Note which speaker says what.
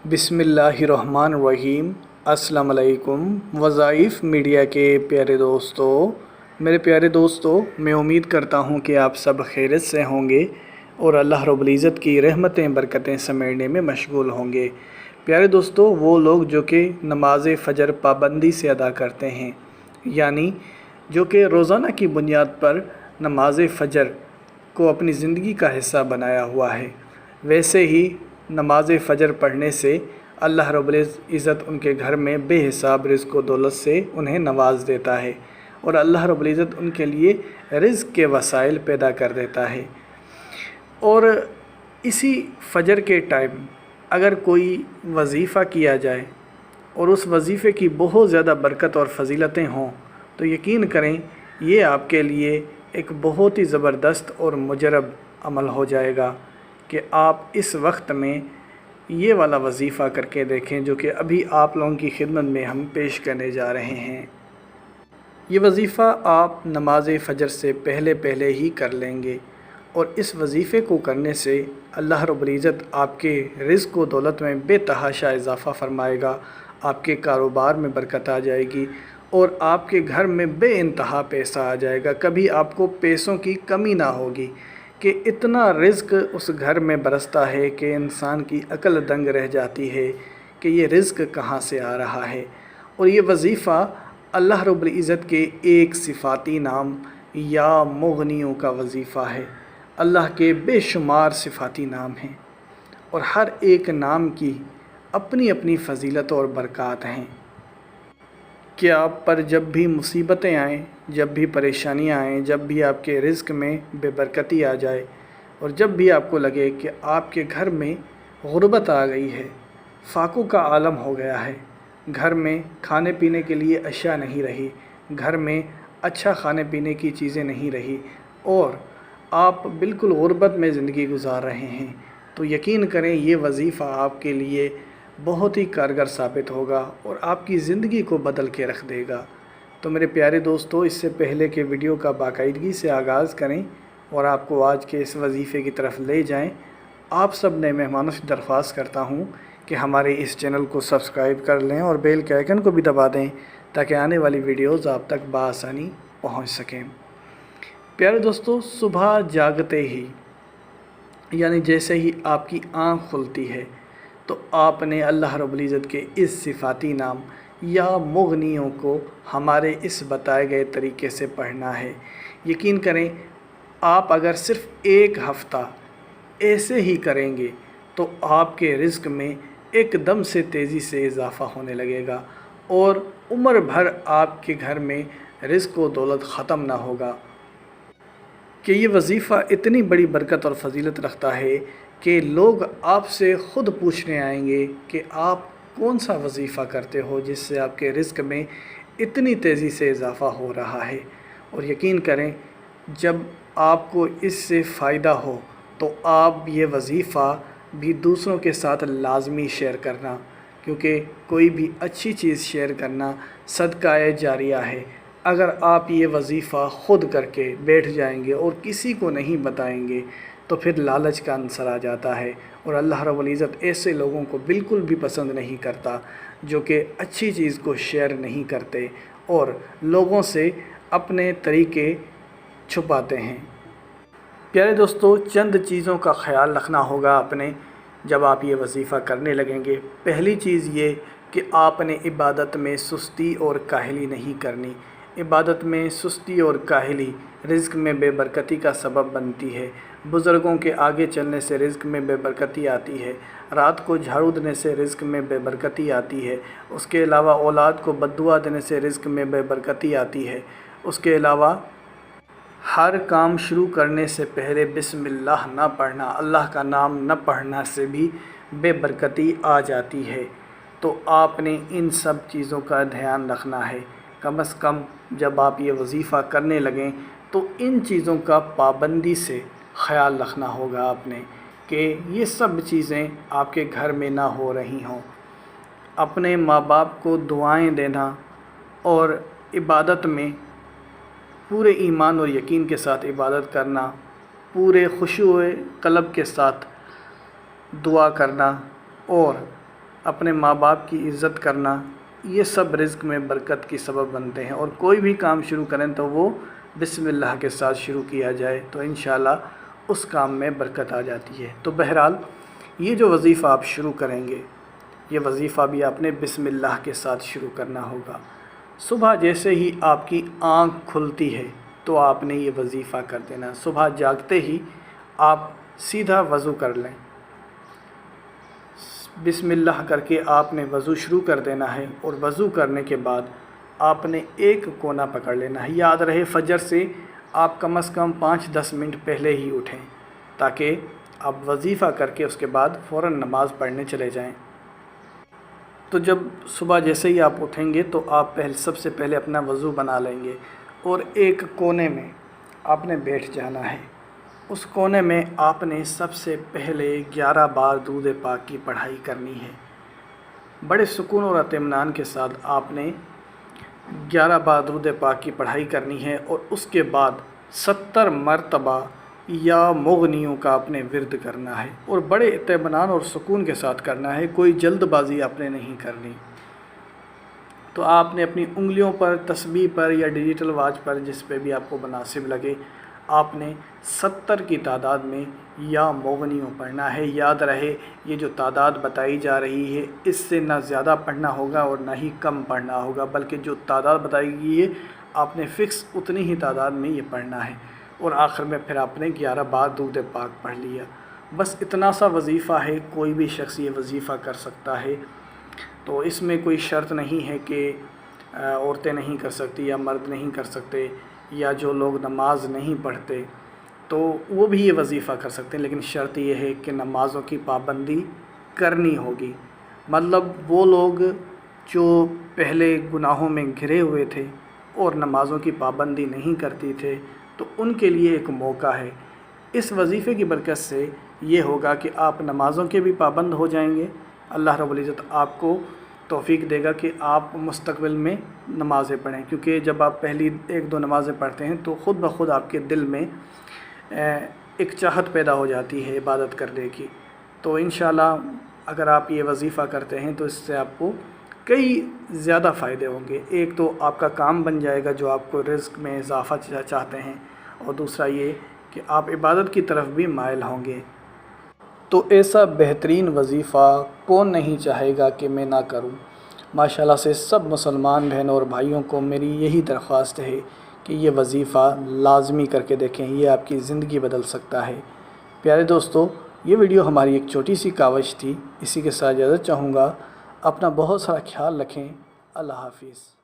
Speaker 1: बिस्मिल्लाहिर्रहमानिर्रहीम। अस्सलाम वालेकुम। वज़ाइफ मीडिया के प्यारे दोस्तों, मेरे प्यारे दोस्तों, मैं उम्मीद करता हूँ कि आप सब खैरियत से होंगे और अल्लाह रब्बुल इज़्ज़त की रहमतें बरकतें समेटने में मशगूल होंगे। प्यारे दोस्तों, वो लोग जो कि नमाज फ़जर पाबंदी से अदा करते हैं, यानी जो कि रोज़ाना की बुनियाद पर नमाज फ़जर को अपनी ज़िंदगी का हिस्सा बनाया हुआ है, वैसे ही नमाज फ़जर पढ़ने से अल्लाह रब्बुल इज़्ज़त उनके घर में बेहिसाब रिज़्क़ व दौलत से उन्हें नवाज़ देता है और अल्लाह रब्बुल इज़्ज़त उनके लिए रिज़्क़ के वसाइल पैदा कर देता है। और इसी फ़जर के टाइम अगर कोई वज़ीफ़ा किया जाए और उस वज़ीफ़े की बहुत ज़्यादा बरकत और फ़जीलतें हों, तो यकीन करें ये आपके लिए एक बहुत ही ज़बरदस्त और मुजरब अमल हो जाएगा कि आप इस वक्त में ये वाला वज़ीफ़ा करके देखें जो कि अभी आप लोगों की खिदमत में हम पेश करने जा रहे हैं। ये वज़ीफ़ा आप नमाज फ़जर से पहले ही कर लेंगे और इस वज़ीफ़े को करने से अल्लाह रब्बुल इज़्ज़त आपके रिज़्क़ व दौलत में बेतहाशा इजाफ़ा फ़रमाएगा, आपके कारोबार में बरकत आ जाएगी और आपके घर में बेइंतहा पैसा आ जाएगा। कभी आपको पैसों की कमी ना होगी कि इतना रिज़्क़ उस घर में बरसता है कि इंसान की अक्ल दंग रह जाती है कि ये रिज़्क़ कहाँ से आ रहा है। और ये वज़ीफ़ा अल्लाह रब्बुल इज़्ज़त के एक सिफ़ाती नाम या मुग़नियों का वज़ीफ़ा है। अल्लाह के बेशुमार सिफ़ाती नाम हैं और हर एक नाम की अपनी अपनी फ़जीलत और बरक़ात हैं कि आप पर जब भी मुसीबतें आएँ, जब भी परेशानियाँ आएँ, जब भी आपके रिज़्क़ में बेबरकती आ जाए और जब भी आपको लगे कि आपके घर में गुर्बत आ गई है, फाक़ों का आलम हो गया है, घर में खाने पीने के लिए अशिया नहीं रही, घर में अच्छा खाने पीने की चीज़ें नहीं रही और आप बिल्कुल गुर्बत में ज़िंदगी गुजार रहे हैं, तो यकीन करें ये वज़ीफ़ा आपके लिए बहुत ही कारगर साबित होगा और आपकी ज़िंदगी को बदल के रख देगा। तो मेरे प्यारे दोस्तों, इससे पहले के वीडियो का बाकायदगी से आगाज़ करें और आपको आज के इस वज़ीफ़े की तरफ ले जाएं। आप सब नए मेहमानों से दरख्वास्त करता हूं कि हमारे इस चैनल को सब्सक्राइब कर लें और बेल के आइकन को भी दबा दें ताकि आने वाली वीडियोज़ आप तक बआसानी पहुँच सकें। प्यारे दोस्तों, सुबह जागते ही यानी जैसे ही आपकी आँख खुलती है तो आपने अल्लाह रब्बुल इज़्ज़त के इस सिफ़ाती नाम या मुग़नियों को हमारे इस बताए गए तरीके से पढ़ना है। यकीन करें आप अगर सिर्फ़ एक हफ़्ता ऐसे ही करेंगे तो आपके रिज़्क़ में एकदम से तेज़ी से इजाफ़ा होने लगेगा और उम्र भर आपके घर में रिज़्क़ व दौलत ख़त्म ना होगा। कि ये वज़ीफ़ा इतनी बड़ी बरकत और फ़जीलत रखता है कि लोग आपसे ख़ुद पूछने आएंगे कि आप कौन सा वज़ीफ़ा करते हो जिससे आपके रिज़्क़ में इतनी तेज़ी से इजाफ़ा हो रहा है। और यकीन करें जब आपको इससे फ़ायदा हो तो आप ये वज़ीफ़ा भी दूसरों के साथ लाज़मी शेयर करना, क्योंकि कोई भी अच्छी चीज़ शेयर करना सदका जारिया है। अगर आप ये वज़ीफ़ा ख़ुद करके बैठ जाएंगे और किसी को नहीं बताएंगे तो फिर लालच का अंसर आ जाता है और अल्लाह रब्बुल इज़्ज़त ऐसे लोगों को बिल्कुल भी पसंद नहीं करता जो कि अच्छी चीज़ को शेयर नहीं करते और लोगों से अपने तरीक़े छुपाते हैं। प्यारे दोस्तों, चंद चीज़ों का ख़याल रखना होगा आपने जब आप ये वज़ीफ़ा करने लगेंगे। पहली चीज़ ये कि आपने इबादत में सुस्ती और काहली नहीं करनी। इबादत में सुस्ती और काहली रिज़्क़ में बेबरकती का सबब बनती है। बुज़ुर्गों के आगे चलने से रिज़्क़ में बेबरकती आती है। रात को झाड़ू देने से रिज़्क़ में बेबरकती आती है। उसके अलावा औलाद को बद्दुआ देने से रिज़्क़ में बेबरकती आती है। उसके अलावा हर काम शुरू करने से पहले बिस्मिल्लाह ना पढ़ना, अल्लाह का नाम न पढ़ना से भी बेबरकती आ जाती है। तो आपने इन सब चीज़ों का ध्यान रखना है। कम से कम जब आप ये वज़ीफ़ा करने लगें तो इन चीज़ों का पाबंदी से ख़याल रखना होगा आपने कि ये सब चीज़ें आपके घर में ना हो रही हों। अपने माँ बाप को दुआएं देना और इबादत में पूरे ईमान और यकीन के साथ इबादत करना, पूरे खुशूए क़ल्ब के साथ दुआ करना और اپنے ماں باپ کی عزت کرنا، یہ سب رزق میں برکت کی سبب بنتے ہیں۔ اور کوئی بھی کام شروع کریں تو وہ بسم اللہ کے ساتھ شروع کیا جائے تو انشاءاللہ اس کام میں برکت آ جاتی ہے۔ تو بہرحال یہ جو وظیفہ آپ شروع کریں گے، یہ وظیفہ بھی آپ نے بسم اللہ کے ساتھ شروع کرنا ہوگا۔ صبح جیسے ہی آپ کی آنکھ کھلتی ہے تو آپ نے یہ وظیفہ کر دینا۔ صبح جاگتے ہی آپ سیدھا وضو کر لیں، بسم اللہ کر کے آپ نے وضو شروع کر دینا ہے، اور وضو کرنے کے بعد آپ نے ایک کونا پکڑ لینا ہے۔ یاد رہے فجر سے آپ کم از کم 5-10 منٹ پہلے ہی اٹھیں تاکہ آپ وظیفہ کر کے اس کے بعد فوراً نماز پڑھنے چلے جائیں۔ تو جب صبح جیسے ہی آپ اٹھیں گے تو آپ سب سے پہلے اپنا وضو بنا لیں گے، اور ایک کونے میں آپ نے بیٹھ جانا ہے۔ اس کونے میں آپ نے سب سے پہلے 11 بار درود پاک کی پڑھائی کرنی ہے۔ بڑے سکون اور اطمینان کے ساتھ آپ نے 11 بار درود پاک کی پڑھائی کرنی ہے، اور اس کے بعد 70 مرتبہ یا مغنیوں کا آپ نے ورد کرنا ہے، اور بڑے اطمینان اور سکون کے ساتھ کرنا ہے، کوئی جلد بازی آپ نے نہیں کرنی۔ تو آپ نے اپنی انگلیوں پر، تسبیح پر یا ڈیجیٹل واچ پر، جس پہ بھی آپ کو مناسب لگے، آپ نے 70 کی تعداد میں یا مغنیوں پڑھنا ہے۔ یاد رہے یہ جو تعداد بتائی جا رہی ہے اس سے نہ زیادہ پڑھنا ہوگا اور نہ ہی کم پڑھنا ہوگا، بلکہ جو تعداد بتائی گئی ہے آپ نے فکس اتنی ہی تعداد میں یہ پڑھنا ہے، اور آخر میں پھر آپ نے 11 بار درود پاک پڑھ لیا۔ بس اتنا سا وظیفہ ہے، کوئی بھی شخص یہ وظیفہ کر سکتا ہے۔ تو اس میں کوئی شرط نہیں ہے کہ عورتیں نہیں کر سکتی یا مرد نہیں کر سکتے، یا جو لوگ نماز نہیں پڑھتے تو وہ بھی یہ وظیفہ کر سکتے ہیں، لیکن شرط یہ ہے کہ نمازوں کی پابندی کرنی ہوگی۔ مطلب وہ لوگ جو پہلے گناہوں میں گھرے ہوئے تھے اور نمازوں کی پابندی نہیں کرتی تھے تو ان کے لیے ایک موقع ہے۔ اس وظیفے کی برکت سے یہ ہوگا کہ آپ نمازوں کے بھی پابند ہو جائیں گے۔ اللہ رب العزت آپ کو توفیق دے گا کہ آپ مستقبل میں نمازیں پڑھیں، کیونکہ جب آپ پہلی 1-2 نمازیں پڑھتے ہیں تو خود بخود آپ کے دل میں ایک چاہت پیدا ہو جاتی ہے عبادت کرنے کی۔ تو انشاءاللہ اگر آپ یہ وظیفہ کرتے ہیں تو اس سے آپ کو کئی زیادہ فائدے ہوں گے۔ ایک تو آپ کا کام بن جائے گا جو آپ کو رزق میں اضافہ چاہتے ہیں، اور دوسرا یہ کہ آپ عبادت کی طرف بھی مائل ہوں گے۔ تو ایسا بہترین وظیفہ کون نہیں چاہے گا کہ میں نہ کروں۔ ماشاءاللہ سے سب مسلمان بہنوں اور بھائیوں کو میری یہی درخواست ہے کہ یہ وظیفہ لازمی کر کے دیکھیں، یہ آپ کی زندگی بدل سکتا ہے۔ پیارے دوستو، یہ ویڈیو ہماری ایک چھوٹی سی کاوش تھی، اسی کے ساتھ اجازت چاہوں گا۔ اپنا بہت سارا خیال رکھیں۔ اللہ حافظ۔